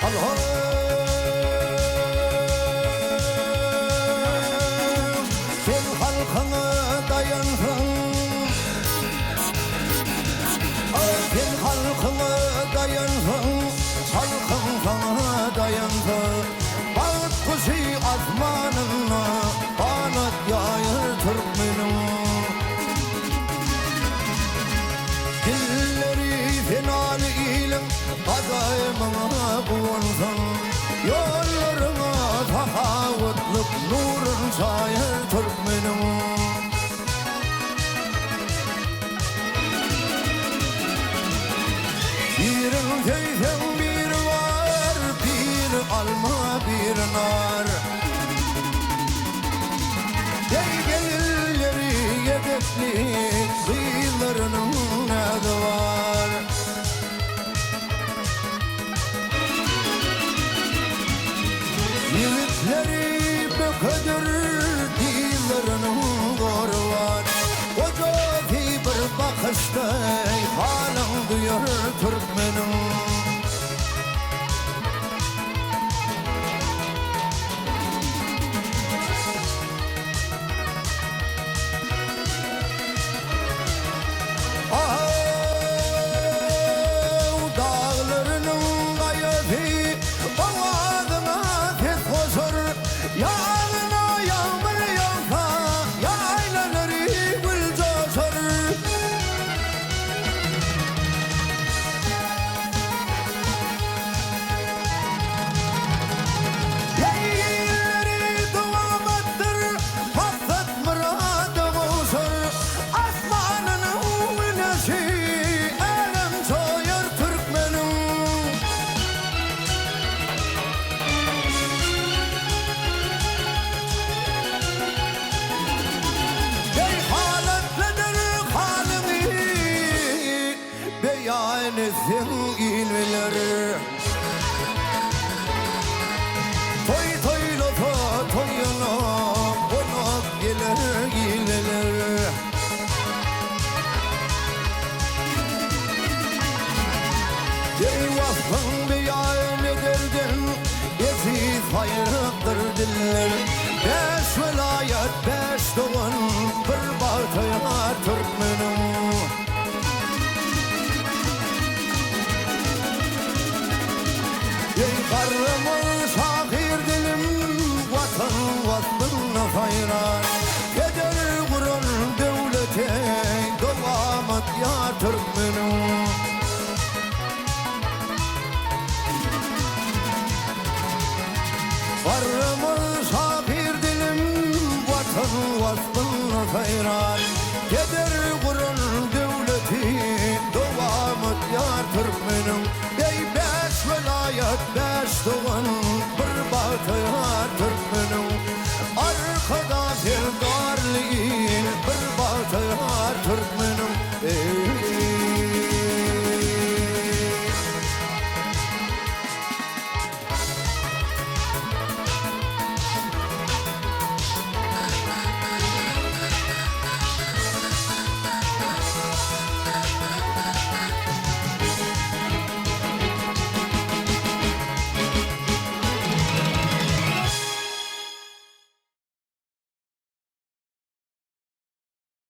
Allah'ım sen halkına dayansın, sen halkına dayansın, halkın sana dayansın. Bağıt kuşu azmanına kanat yayır Türkmenim. Dilleri fenal ilim kazayımına bulunsun, yollarına tahavutlık nurun şair Türkmenim. Birin keyfen bir var, bir alma bir nar. Ey gelirleri yedekli kıyılarının adı var. Yiğitleri bökedir dillerini doğru var. Koca bir bakışta halin duyar Türkmenim. Dağlarının kayası boğazına ses koşar. Yağına yağmur yağsa yaylaları gül coşar. Yeyilleri duamattır, maksat muradı koşar. Asmanının güneşi elem soyar Türkmenim. Ey haletledir halimi beyan etsin ilmileri. Toy toylasa toyuna konak gelir ilmileri. Ey vasfın beyan ederdin eziz hayırdır diller. Beş velayet beş doğan bir baltaya Türkmenim. Ey karımın şahir dilim vatan vasfına hayran. Keder kurun devlete devamet ya Türkmenim. Varımın şahir dilim vatan vasfına hayran. Keder kurun devleti devamet ya Türkmenim. Ey beş velayet beş doğan bir bataya Türkmenim. Arkada sevdarlı il bir bataya Türkmenim. Ey